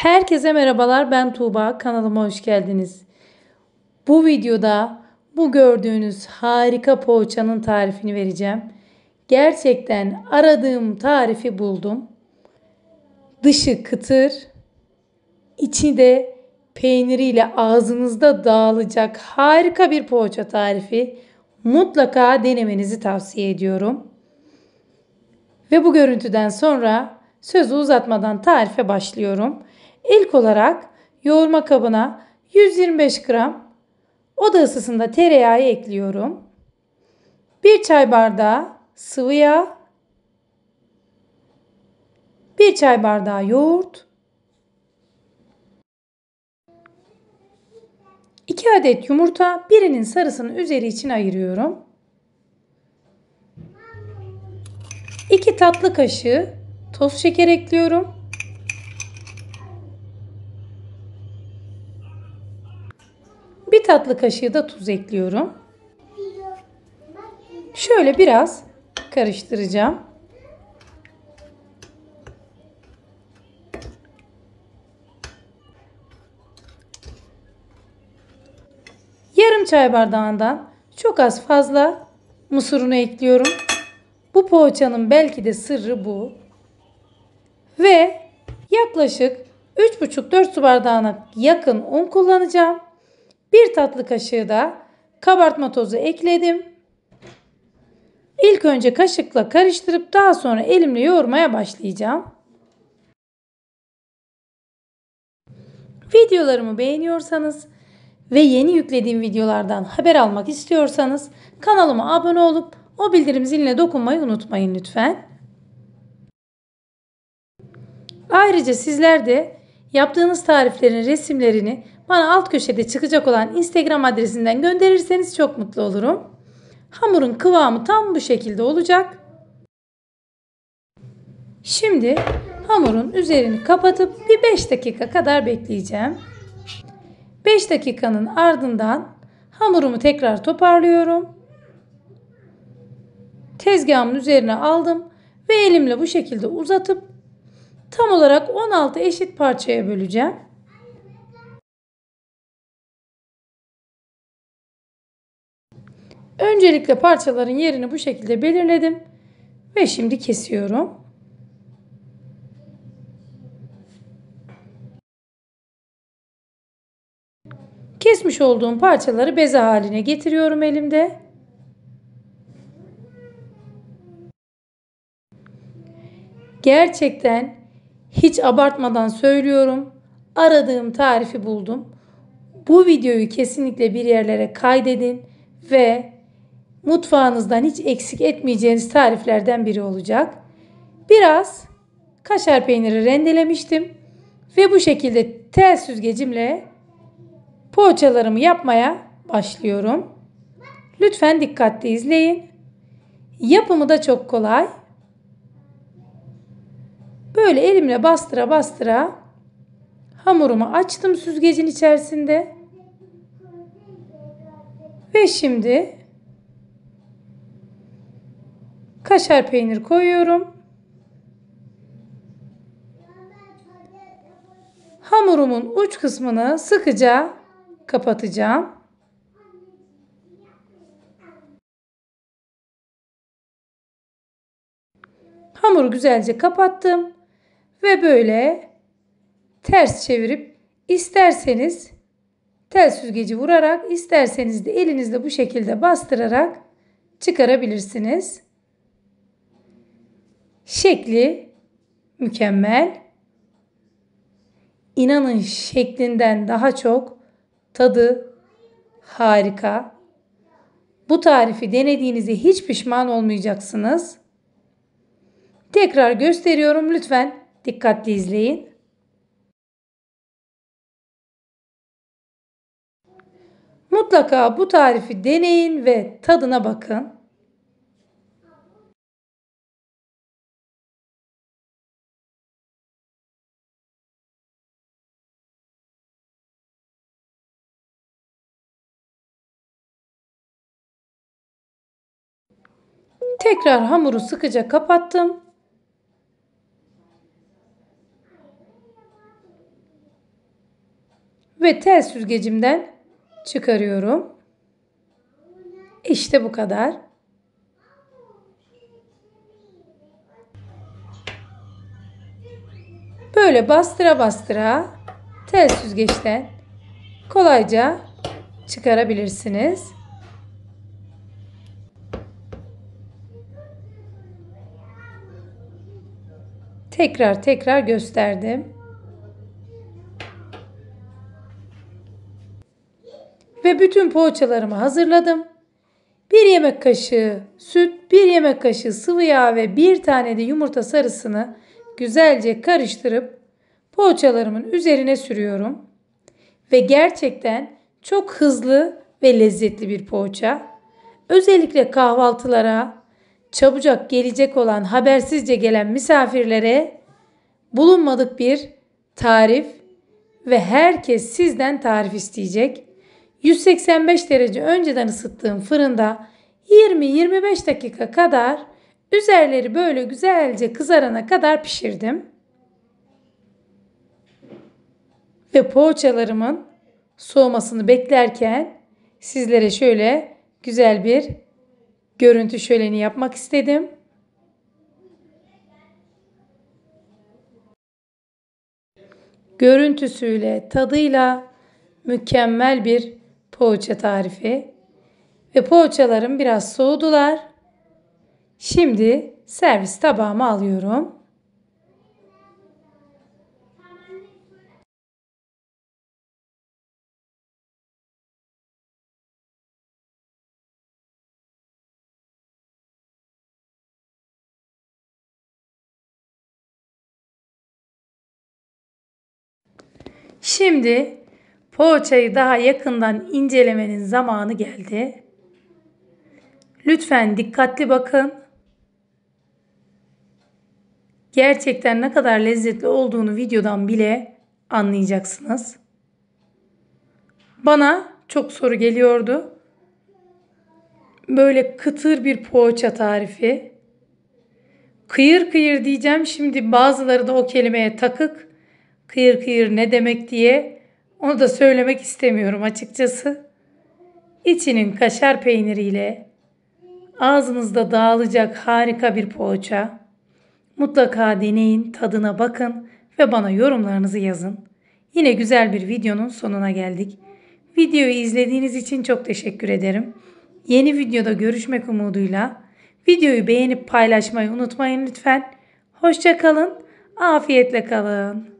Herkese merhabalar, ben Tuğba, kanalıma hoş geldiniz. Bu videoda bu gördüğünüz harika poğaçanın tarifini vereceğim. Gerçekten aradığım tarifi buldum. Dışı kıtır, içi de peyniriyle ağzınızda dağılacak harika bir poğaça tarifi. Mutlaka denemenizi tavsiye ediyorum. Ve bu görüntüden sonra sözü uzatmadan tarife başlıyorum. İlk olarak yoğurma kabına 125 gram oda ısısında tereyağı ekliyorum. 1 çay bardağı sıvı yağ, 1 çay bardağı yoğurt, 2 adet yumurta, birinin sarısını üzeri için ayırıyorum. 2 tatlı kaşığı toz şeker ekliyorum. 1 tatlı kaşığı da tuz ekliyorum. Şöyle biraz karıştıracağım. Yarım çay bardağından çok az fazla mısır unu ekliyorum. Bu poğaçanın belki de sırrı bu. Ve yaklaşık 3,5-4 su bardağına yakın un kullanacağım. 1 tatlı kaşığı da kabartma tozu ekledim. İlk önce kaşıkla karıştırıp daha sonra elimle yoğurmaya başlayacağım. Videolarımı beğeniyorsanız ve yeni yüklediğim videolardan haber almak istiyorsanız kanalıma abone olup o bildirim ziline dokunmayı unutmayın lütfen. Ayrıca sizler de yaptığınız tariflerin resimlerini bana alt köşede çıkacak olan Instagram adresinden gönderirseniz çok mutlu olurum. Hamurun kıvamı tam bu şekilde olacak. Şimdi hamurun üzerini kapatıp bir 5 dakika kadar bekleyeceğim. 5 dakikanın ardından hamurumu tekrar toparlıyorum. Tezgahımın üzerine aldım ve elimle bu şekilde uzatıp tam olarak 16 eşit parçaya böleceğim. Öncelikle parçaların yerini bu şekilde belirledim ve şimdi kesiyorum. Kesmiş olduğum parçaları beze haline getiriyorum elimde. Gerçekten hiç abartmadan söylüyorum. Aradığım tarifi buldum. Bu videoyu kesinlikle bir yerlere kaydedin ve mutfağınızdan hiç eksik etmeyeceğiniz tariflerden biri olacak. Biraz kaşar peyniri rendelemiştim ve bu şekilde tel süzgecimle poğaçalarımı yapmaya başlıyorum. Lütfen dikkatli izleyin. Yapımı da çok kolay. Böyle elimle bastıra bastıra hamurumu açtım süzgecin içerisinde. Ve şimdi kaşar peynir koyuyorum. Hamurumun uç kısmını sıkıca kapatacağım. Hamuru güzelce kapattım ve böyle ters çevirip isterseniz tel süzgeci vurarak, isterseniz de elinizle bu şekilde bastırarak çıkarabilirsiniz. Şekli mükemmel. İnanın şeklinden daha çok tadı harika. Bu tarifi denediğinizde hiç pişman olmayacaksınız. Tekrar gösteriyorum, lütfen dikkatli izleyin. Mutlaka bu tarifi deneyin ve tadına bakın. Tekrar hamuru sıkıca kapattım. Ve tel süzgecimden çıkarıyorum. İşte bu kadar. Böyle bastıra bastıra tel süzgeçten kolayca çıkarabilirsiniz. Tekrar gösterdim. Ve bütün poğaçalarımı hazırladım. 1 yemek kaşığı süt, 1 yemek kaşığı sıvı yağ ve 1 tane de yumurta sarısını güzelce karıştırıp poğaçalarımın üzerine sürüyorum. Ve gerçekten çok hızlı ve lezzetli bir poğaça. Özellikle kahvaltılara, çabucak gelecek olan habersizce gelen misafirlere bulunmadık bir tarif ve herkes sizden tarif isteyecek. 185 derece önceden ısıttığım fırında 20-25 dakika kadar üzerleri böyle güzelce kızarana kadar pişirdim. Ve poğaçalarımın soğumasını beklerken sizlere şöyle güzel bir görüntü şöleni yapmak istedim. Görüntüsüyle, tadıyla mükemmel bir poğaça tarifi. Ve poğaçalarım biraz soğudular. Şimdi servis tabağıma alıyorum. Şimdi poğaçayı daha yakından incelemenin zamanı geldi. Lütfen dikkatli bakın. Gerçekten ne kadar lezzetli olduğunu videodan bile anlayacaksınız. Bana çok soru geliyordu. Böyle kıtır bir poğaça tarifi. Kıyır kıyır diyeceğim. Şimdi bazıları da o kelimeye takık. Kıyır kıyır ne demek diye. Onu da söylemek istemiyorum açıkçası. İçinin kaşar peyniriyle ağzınızda dağılacak harika bir poğaça. Mutlaka deneyin, tadına bakın ve bana yorumlarınızı yazın. Yine güzel bir videonun sonuna geldik. Videoyu izlediğiniz için çok teşekkür ederim. Yeni videoda görüşmek umuduyla. Videoyu beğenip paylaşmayı unutmayın lütfen. Hoşça kalın, afiyetle kalın.